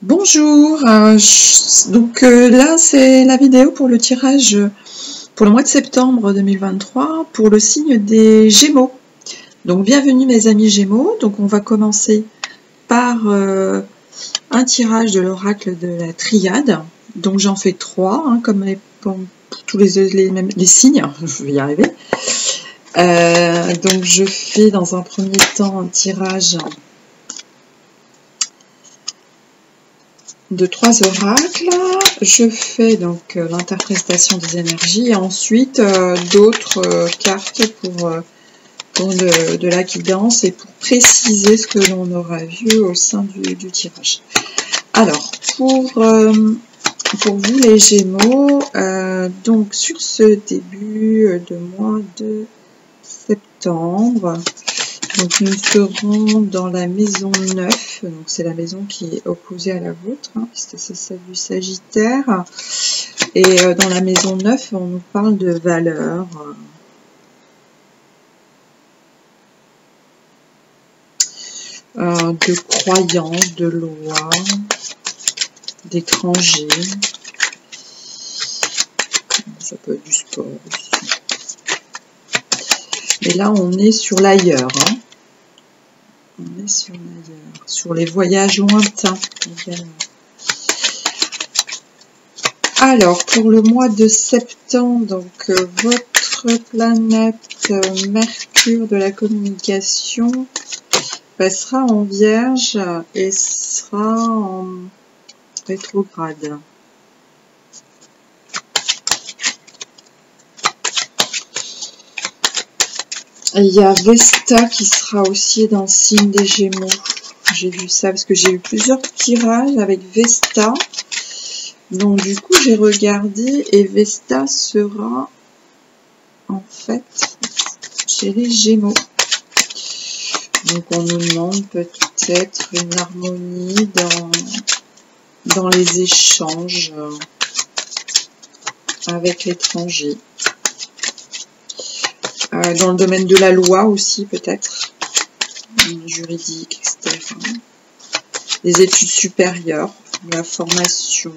Bonjour, là c'est la vidéo pour le tirage pour le mois de septembre 2023 pour le signe des Gémeaux. Donc bienvenue mes amis Gémeaux, donc on va commencer par un tirage de l'oracle de la triade. Donc j'en fais 3, hein, comme pour tous les signes, je vais y arriver. Donc je fais dans un premier temps un tirage de 3 oracles. Je fais donc l'interprétation des énergies et ensuite d'autres cartes pour de la guidance et pour préciser ce que l'on aura vu au sein du tirage. Alors, pour vous les Gémeaux, donc sur ce début de mois de septembre, donc nous serons dans la maison 9, donc c'est la maison qui est opposée à la vôtre, hein, puisque c'est celle du Sagittaire. Et dans la maison 9, on nous parle de valeurs, de croyances, de lois, d'étrangers. Ça peut être du sport aussi. Et là, on est sur l'ailleurs. Hein. On est sur l'ailleurs, sur les voyages lointains également. Alors, pour le mois de septembre, donc votre planète Mercure de la communication passera en Vierge et sera en rétrograde. Il y a Vesta qui sera aussi dans le signe des Gémeaux. J'ai vu ça parce que j'ai eu plusieurs tirages avec Vesta. Donc du coup j'ai regardé et Vesta sera en fait chez les Gémeaux. Donc on nous demande peut-être une harmonie dans les échanges avec l'étranger. Dans le domaine de la loi aussi peut-être, juridique, etc. Des études supérieures, de la formation.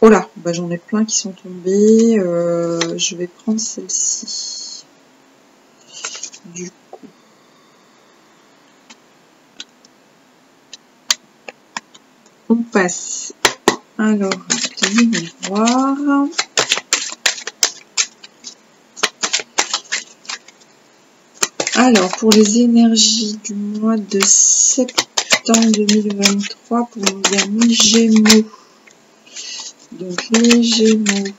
Oh là, bah, j'en ai plein qui sont tombés. Je vais prendre celle-ci. Du coup. On passe. Alors, tenez voir. Alors, pour les énergies du mois de septembre 2023, pour nos amis Gémeaux. Donc, les Gémeaux.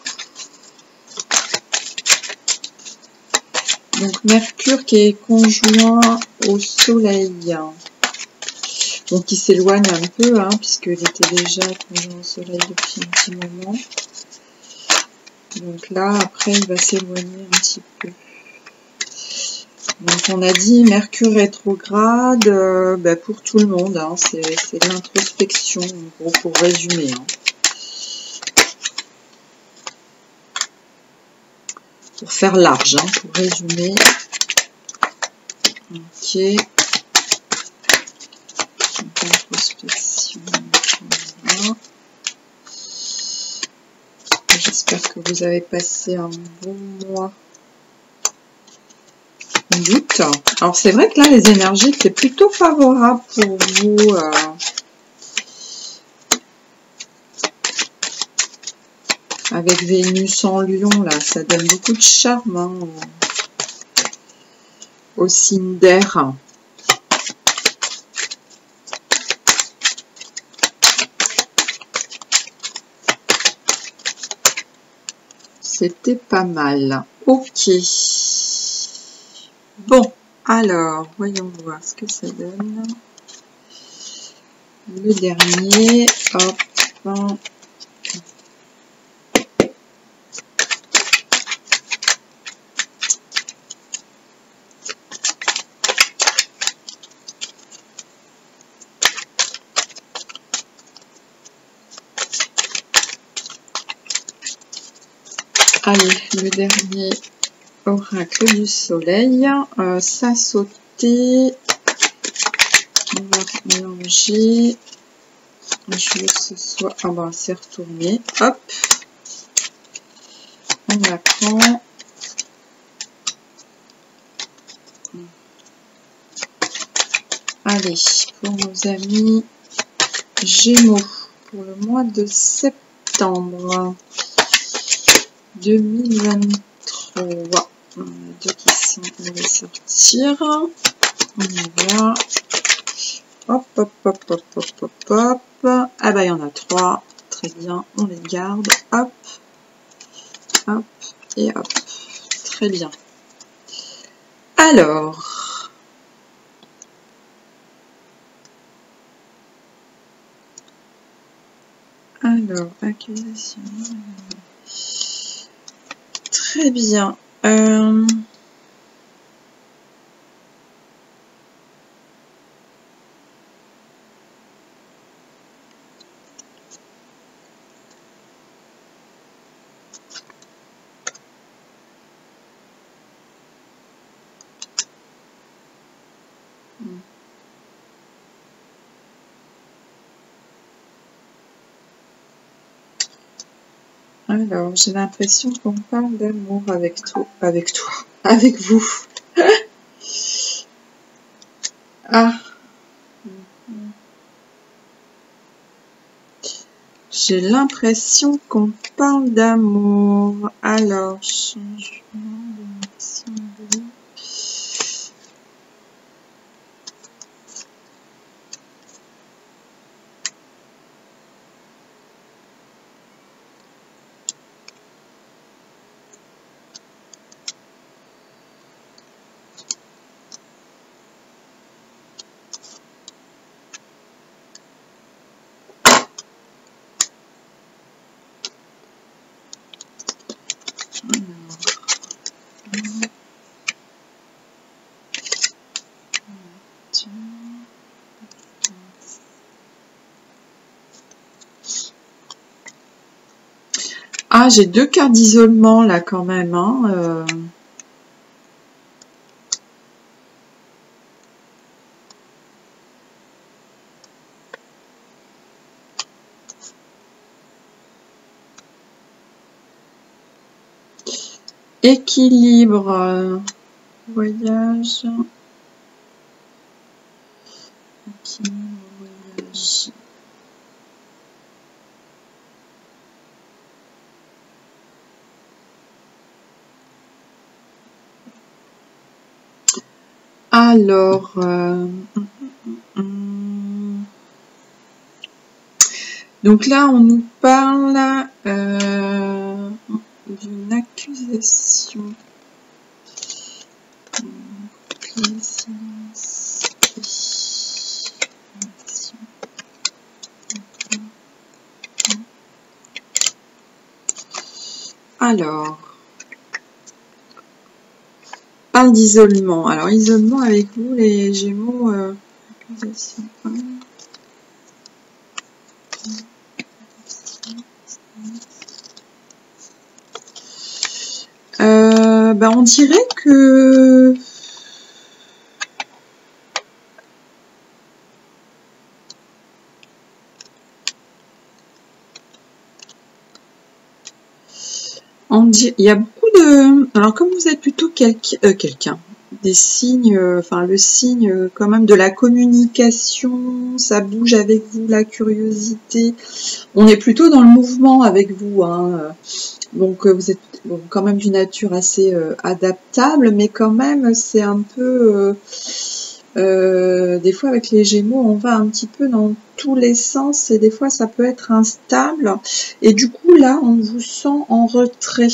Donc, Mercure qui est conjoint au Soleil. Donc, qui s'éloigne un peu, hein, puisqu'il était déjà conjoint au Soleil depuis un petit moment. Donc là, après, il va s'éloigner un petit peu. Donc on a dit Mercure rétrograde, pour tout le monde, hein, c'est de l'introspection, en gros, pour résumer. Hein. Pour faire large, hein, pour résumer. Ok. Donc, introspection. Voilà. J'espère que vous avez passé un bon mois. Doute. Alors c'est vrai que là les énergies c'est plutôt favorable pour vous avec Vénus en Lion là, ça donne beaucoup de charme hein, au signe d'air. C'était pas mal. Ok. Bon, alors, voyons voir ce que ça donne. Le dernier, hop. Allez, le dernier oracle du soleil, ça a sauté, on va mélanger, Je veux que ce soit... Ah ben, c'est retourné. Hop. On la prend. Allez, pour nos amis Gémeaux, pour le mois de septembre 2023. On a deux qui sont... On va sortir. On y va. Hop, hop, hop, hop, hop, hop, hop. Ah bah, il y en a 3. Très bien, on les garde. Hop, hop, et hop. Très bien. Alors, accusation. Très bien. Alors, j'ai l'impression qu'on parle d'amour avec toi, avec vous. Ah. J'ai l'impression qu'on parle d'amour. Alors, changement de mission de... Ah, j'ai 2 cartes d'isolement là quand même. Hein, Équilibre, voyage. Équilibre, voyage. Alors, donc là, on nous parle d'une accusation. Alors, parle d'isolement. Alors, isolement avec vous, les Gémeaux. Accusation. Ben, on dirait que il y a beaucoup de... Alors, comme vous êtes plutôt quelqu'un, des signes, enfin, le signe quand même de la communication, ça bouge avec vous, la curiosité. On est plutôt dans le mouvement avec vous, hein. Donc, vous êtes quand même d'une nature assez adaptable, mais quand même, c'est un peu... des fois, avec les Gémeaux, on va un petit peu dans tous les sens et des fois, ça peut être instable. Et du coup, là, on vous sent en retrait.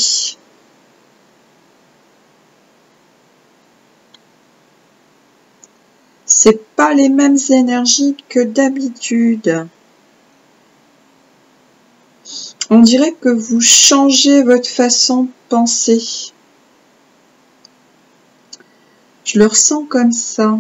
C'est pas les mêmes énergies que d'habitude. On dirait que vous changez votre façon de penser. Je le ressens comme ça.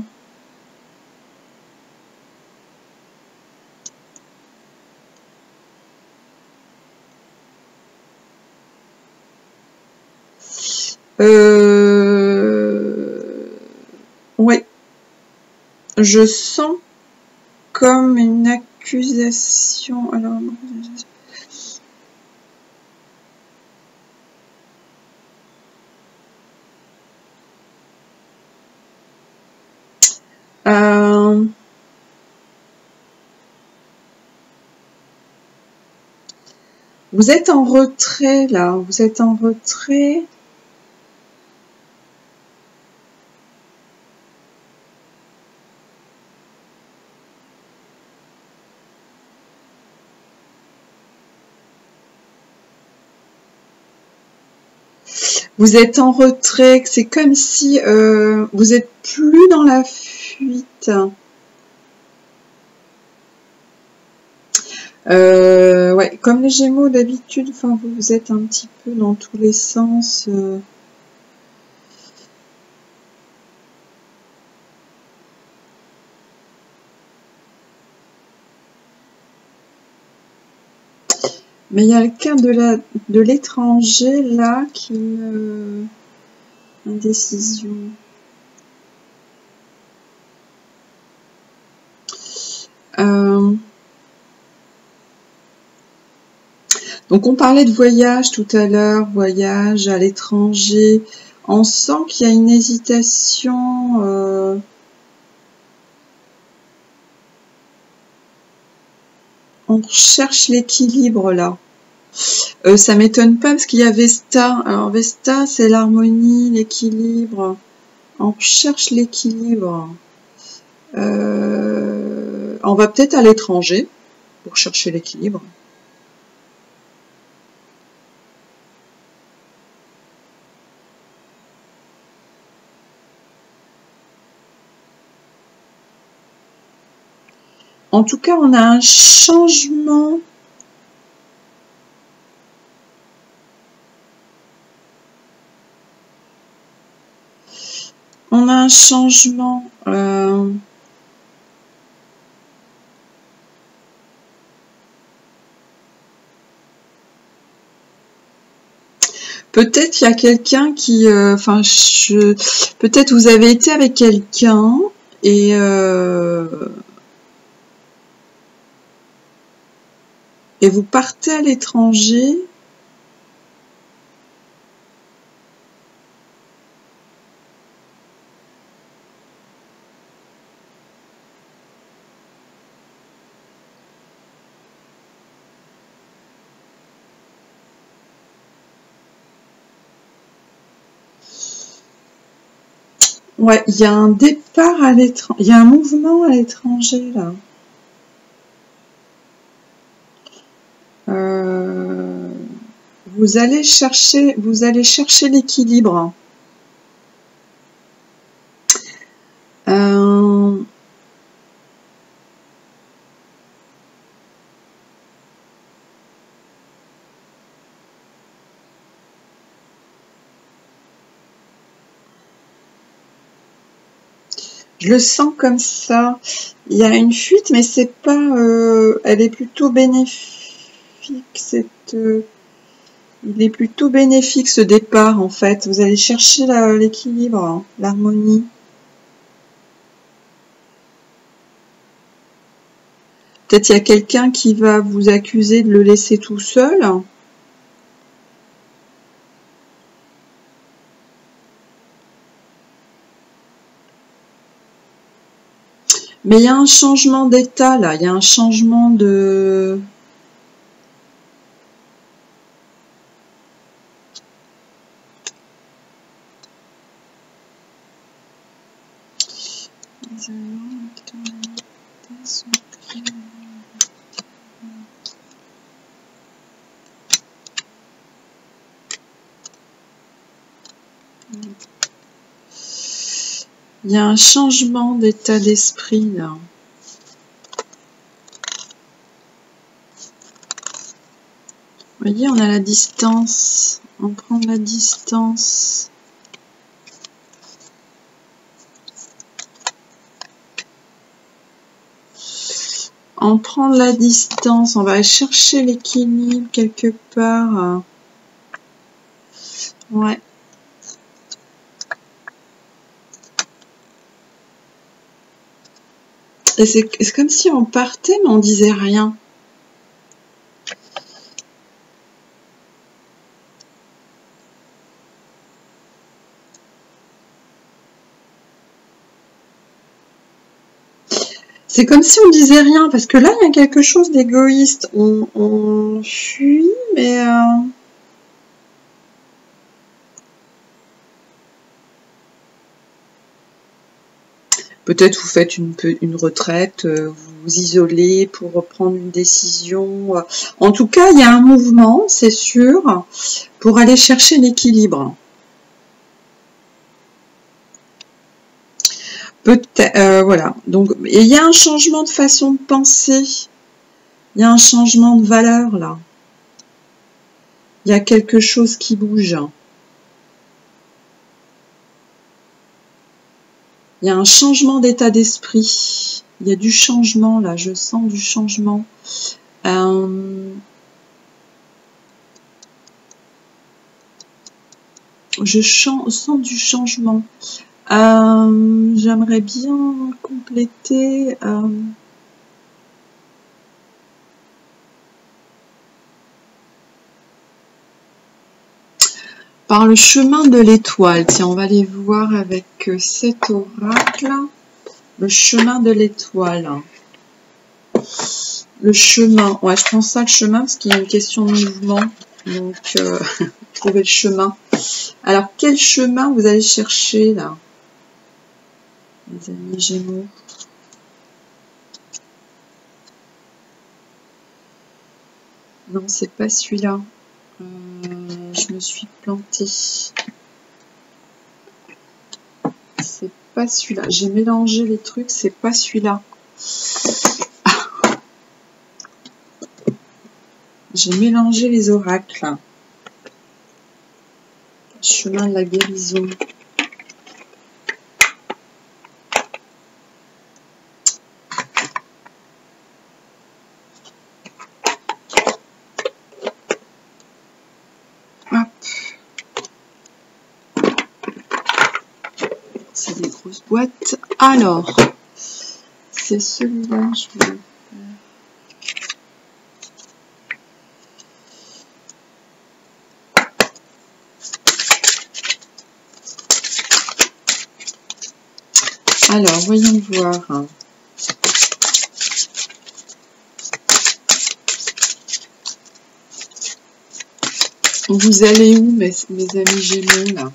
Ouais. Je sens comme une accusation. Alors, vous êtes en retrait là, vous êtes en retrait. Vous êtes en retrait, c'est comme si vous êtes plus dans la fuite. Ouais, comme les Gémeaux d'habitude, enfin vous êtes un petit peu dans tous les sens. Mais il y a le cas de l'étranger là qui indécision. Donc on parlait de voyage tout à l'heure, voyage à l'étranger. On sent qu'il y a une hésitation. On cherche l'équilibre là. Ça m'étonne pas parce qu'il y a Vesta. Alors Vesta, c'est l'harmonie, l'équilibre. On cherche l'équilibre. On va peut-être à l'étranger pour chercher l'équilibre. En tout cas, on a un changement. On a un changement. Peut-être il y a quelqu'un qui, enfin, peut-être vous avez été avec quelqu'un et vous partez à l'étranger. Ouais, il y a un départ à l'étranger, il y a un mouvement à l'étranger là. Vous allez chercher l'équilibre. Je le sens comme ça. Il y a une fuite, mais c'est pas. Elle est plutôt bénéfique. Il est plutôt bénéfique ce départ en fait. Vous allez chercher l'équilibre, hein, l'harmonie. Peut-être il y a quelqu'un qui va vous accuser de le laisser tout seul. Mais il y a un changement d'état là. Il y a un changement de. Il y a un changement d'état d'esprit là. Vous voyez, on a la distance. On prend la distance. On prend la distance. On va aller chercher l'équilibre quelque part. Ouais. Et c'est comme si on partait, mais on disait rien. C'est comme si on disait rien, parce que là, il y a quelque chose d'égoïste. On fuit, mais... Peut-être vous faites une retraite, vous vous isolez pour prendre une décision. En tout cas, il y a un mouvement, c'est sûr, pour aller chercher l'équilibre. Peut-être, voilà. Donc, il y a un changement de façon de penser. Il y a un changement de valeur, là. Il y a quelque chose qui bouge. Il y a un changement d'état d'esprit. Il y a du changement, là. Je sens du changement. Je sens du changement. J'aimerais bien compléter... par le chemin de l'étoile. Tiens, on va aller voir avec cet oracle. Le chemin de l'étoile. Le chemin. Ouais, je pense ça le chemin parce qu'il y a une question de mouvement. Donc, trouver le chemin. Alors, quel chemin vous allez chercher là, les amis Gémeaux? Non, c'est pas celui-là. Je me suis plantée. C'est pas celui-là. J'ai mélangé les trucs, c'est pas celui-là. J'ai mélangé les oracles. Chemin de la guérison. C'est des grosses boîtes. Alors, c'est celui-là, je vais le faire. Alors, voyons voir. Vous allez où, mes amis Gémeaux, là?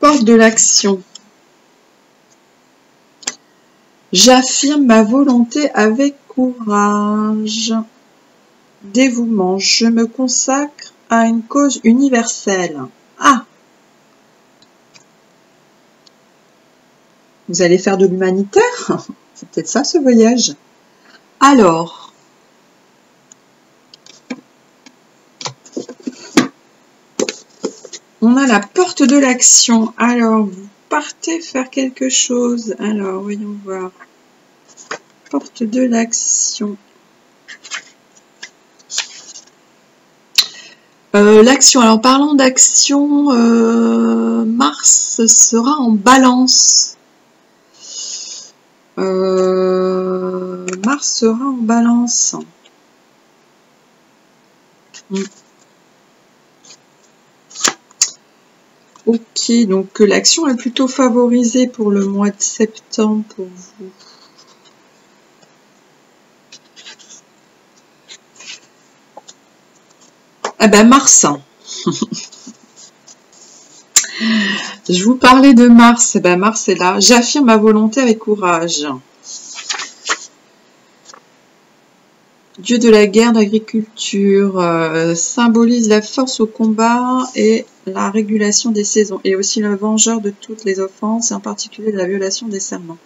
Porte de l'action. J'affirme ma volonté avec courage. Dévouement. Je me consacre à une cause universelle. Ah! Vous allez faire de l'humanitaire? C'est peut-être ça, ce voyage. Alors... on a la porte de l'action. Alors, vous partez faire quelque chose. Alors, voyons voir. Porte de l'action. L'action. Alors, parlons d'action. Mars sera en balance. Mars sera en balance. Ok, donc l'action est plutôt favorisée pour le mois de septembre pour vous. Ah ben Mars. Je vous parlais de Mars. Eh ben Mars est là. J'affirme ma volonté avec courage. Dieu de la guerre, d'agriculture, symbolise la force au combat et la régulation des saisons, et aussi le vengeur de toutes les offenses, et en particulier de la violation des serments.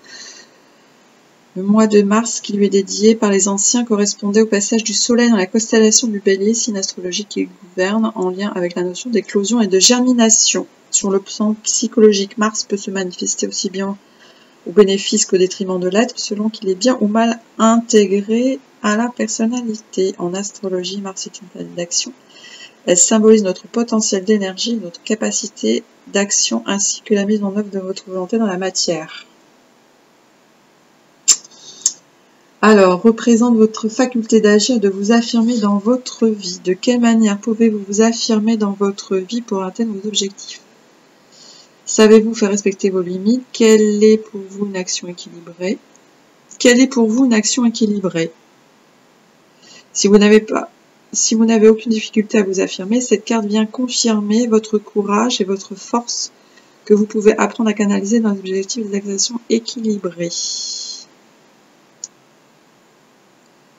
Le mois de mars qui lui est dédié par les anciens correspondait au passage du soleil dans la constellation du bélier, signe astrologique qui gouverne en lien avec la notion d'éclosion et de germination. Sur le plan psychologique, Mars peut se manifester aussi bien au bénéfice qu'au détriment de l'être, selon qu'il est bien ou mal intégré à la personnalité. En astrologie, Mars est une planète d'action. Elle symbolise notre potentiel d'énergie, notre capacité d'action ainsi que la mise en œuvre de votre volonté dans la matière. Alors, représente votre faculté d'agir, de vous affirmer dans votre vie. De quelle manière pouvez-vous vous affirmer dans votre vie pour atteindre vos objectifs? Savez-vous faire respecter vos limites? Quelle est pour vous une action équilibrée? Quelle est pour vous une action équilibrée? Si vous n'avez aucune difficulté à vous affirmer, cette carte vient confirmer votre courage et votre force que vous pouvez apprendre à canaliser dans les objectifs des actions équilibrées.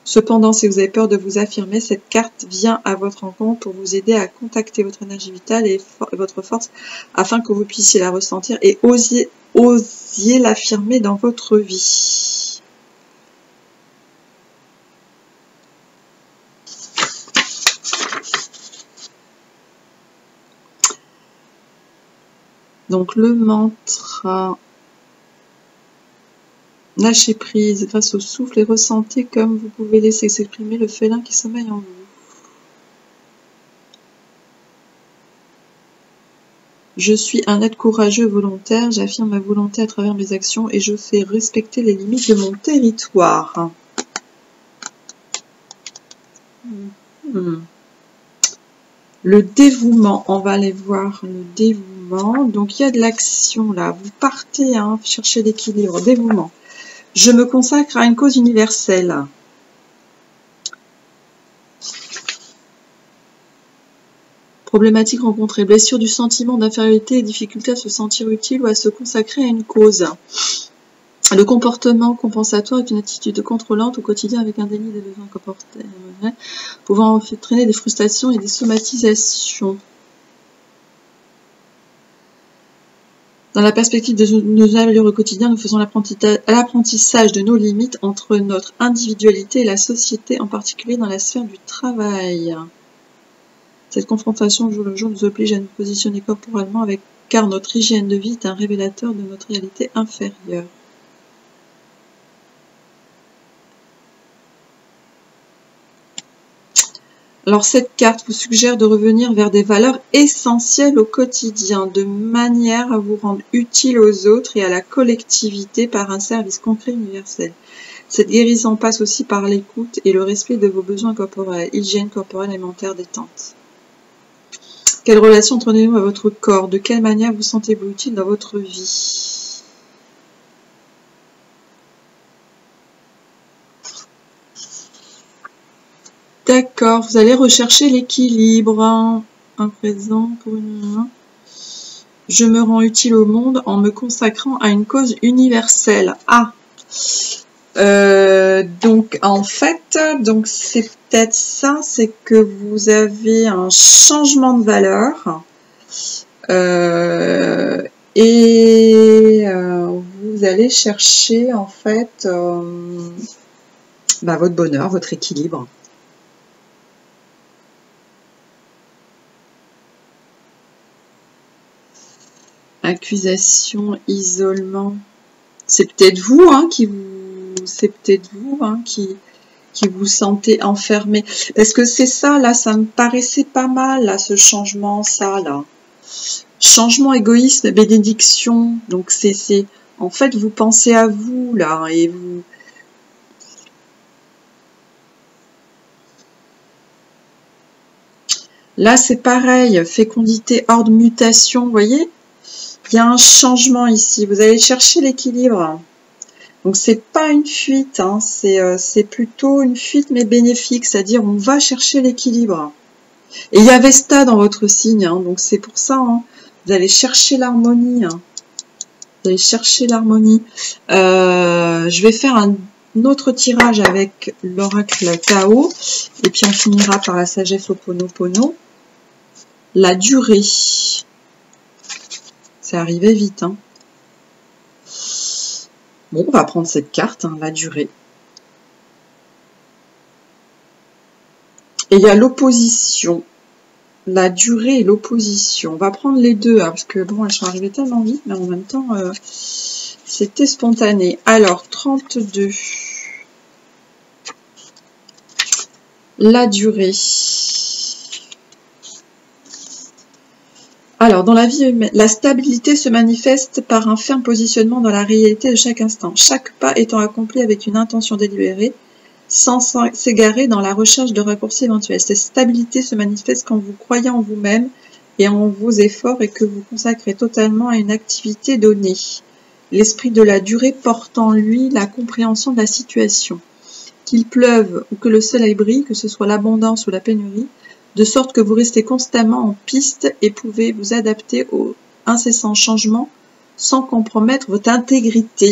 Cependant, si vous avez peur de vous affirmer, cette carte vient à votre rencontre pour vous aider à contacter votre énergie vitale et votre force afin que vous puissiez la ressentir et osiez l'affirmer dans votre vie. Donc le mantra, lâchez prise grâce au souffle et ressentez comme vous pouvez laisser s'exprimer le félin qui sommeille en vous. Je suis un être courageux et volontaire, j'affirme ma volonté à travers mes actions et je fais respecter les limites de mon territoire. Le dévouement, on va aller voir le dévouement. Donc il y a de l'action là, vous partez chercher l'équilibre, dévouement. Je me consacre à une cause universelle. Problématique rencontrée, blessure du sentiment d'infériorité et difficulté à se sentir utile ou à se consacrer à une cause. Le comportement compensatoire est une attitude contrôlante au quotidien avec un déni des besoins comportés, pouvant entraîner des frustrations et des somatisations. Dans la perspective de nous améliorer au quotidien, nous faisons l'apprentissage de nos limites entre notre individualité et la société, en particulier dans la sphère du travail. Cette confrontation au jour le jour nous oblige à nous positionner corporellement car notre hygiène de vie est un révélateur de notre réalité inférieure. Alors cette carte vous suggère de revenir vers des valeurs essentielles au quotidien, de manière à vous rendre utile aux autres et à la collectivité par un service concret universel. Cette guérison passe aussi par l'écoute et le respect de vos besoins corporels, hygiène corporelle, alimentaire, détente. Quelle relation entretenez-vous à votre corps? De quelle manière vous sentez-vous utile dans votre vie? D'accord, vous allez rechercher l'équilibre. Un présent pour une... Je me rends utile au monde en me consacrant à une cause universelle. Ah, donc en fait, c'est peut-être ça, c'est que vous avez un changement de valeur et vous allez chercher en fait votre bonheur, votre équilibre. Accusation, isolement. C'est peut-être vous qui vous sentez enfermé. Parce que c'est ça, là, ça me paraissait pas mal, là, ce changement, ça, là. Changement, égoïsme, bénédiction. Donc, c'est en fait, vous pensez à vous, là, et vous... Là, c'est pareil, fécondité, ordre, mutation, vous voyez? Il y a un changement ici. Vous allez chercher l'équilibre. Donc, c'est pas une fuite, c'est plutôt une fuite, mais bénéfique. C'est-à-dire, on va chercher l'équilibre. Et il y a Vesta dans votre signe, donc c'est pour ça. Vous allez chercher l'harmonie. Vous allez chercher l'harmonie. Je vais faire un autre tirage avec l'oracle Tao. Et puis, on finira par la sagesse Ho'oponopono. La durée. C'est arrivé vite. Bon, on va prendre cette carte, la durée. Et il y a l'opposition. La durée et l'opposition. On va prendre les deux, parce que bon, elles sont arrivées tellement vite, mais en même temps, c'était spontané. Alors, 32. La durée. Alors, dans la vie humaine, la stabilité se manifeste par un ferme positionnement dans la réalité de chaque instant, chaque pas étant accompli avec une intention délibérée, sans s'égarer dans la recherche de raccourcis éventuels. Cette stabilité se manifeste quand vous croyez en vous-même et en vos efforts et que vous consacrez totalement à une activité donnée. L'esprit de la durée porte en lui la compréhension de la situation. Qu'il pleuve ou que le soleil brille, que ce soit l'abondance ou la pénurie, de sorte que vous restez constamment en piste et pouvez vous adapter aux incessants changements sans compromettre votre intégrité.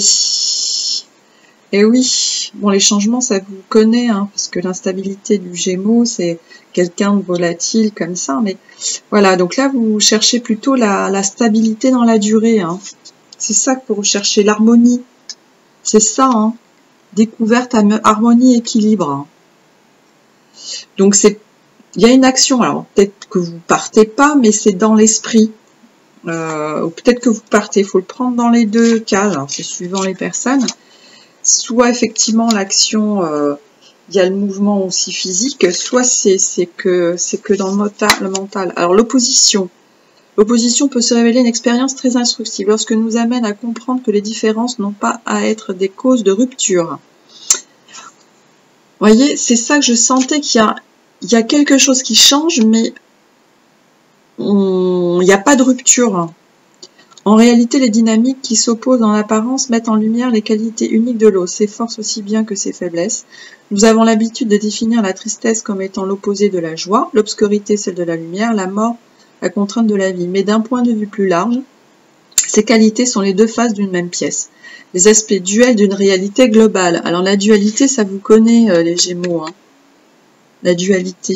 Et oui, bon, les changements, ça vous connaît, hein, parce que l'instabilité du Gémeaux, c'est quelqu'un de volatile comme ça, mais voilà, donc là, vous cherchez plutôt la stabilité dans la durée, hein. C'est ça que vous recherchez, l'harmonie. C'est ça, hein. Découverte, harmonie, équilibre. Hein. Donc, il y a une action, alors peut-être que vous partez pas, mais c'est dans l'esprit. Ou peut-être que vous partez, il faut le prendre dans les deux cas, alors c'est suivant les personnes. Soit effectivement l'action, il y a le mouvement aussi physique, soit c'est que dans le mental. Alors l'opposition. L'opposition peut se révéler une expérience très instructive lorsque nous amène à comprendre que les différences n'ont pas à être des causes de rupture. Vous voyez, c'est ça que je sentais qu'il y a quelque chose qui change, mais il n'y a pas de rupture. En réalité, les dynamiques qui s'opposent en apparence mettent en lumière les qualités uniques de l'eau, ses forces aussi bien que ses faiblesses. Nous avons l'habitude de définir la tristesse comme étant l'opposé de la joie, l'obscurité celle de la lumière, la mort la contrainte de la vie. Mais d'un point de vue plus large, ces qualités sont les deux faces d'une même pièce, les aspects duels d'une réalité globale. Alors la dualité, ça vous connaît les Gémeaux, hein. La dualité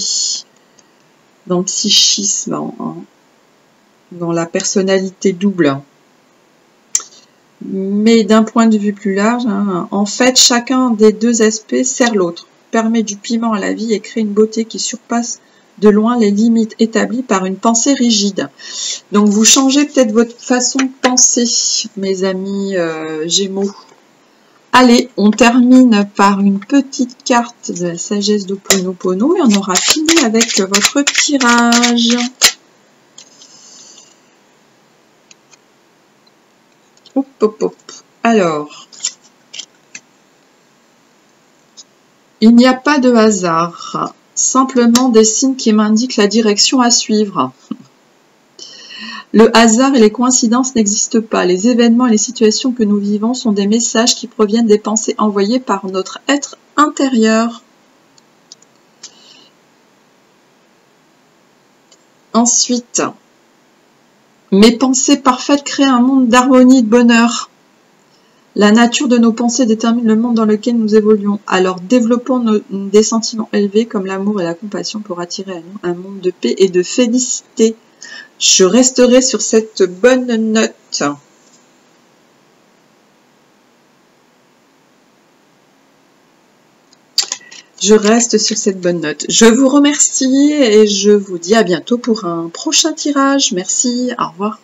dans le psychisme, dans la personnalité double. Mais d'un point de vue plus large, hein, en fait, chacun des deux aspects sert l'autre, permet du piment à la vie et crée une beauté qui surpasse de loin les limites établies par une pensée rigide. Donc vous changez peut-être votre façon de penser, mes amis Gémeaux. Allez, on termine par une petite carte de la sagesse d'Ho'oponopono et on aura fini avec votre tirage. Hop, hop, hop. Alors, il n'y a pas de hasard, simplement des signes qui m'indiquent la direction à suivre. Le hasard et les coïncidences n'existent pas. Les événements et les situations que nous vivons sont des messages qui proviennent des pensées envoyées par notre être intérieur. Ensuite, mes pensées parfaites créent un monde d'harmonie et de bonheur. La nature de nos pensées détermine le monde dans lequel nous évoluons. Alors développons des sentiments élevés comme l'amour et la compassion pour attirer à nous un monde de paix et de félicité. Je resterai sur cette bonne note. Je reste sur cette bonne note. Je vous remercie et je vous dis à bientôt pour un prochain tirage. Merci, au revoir.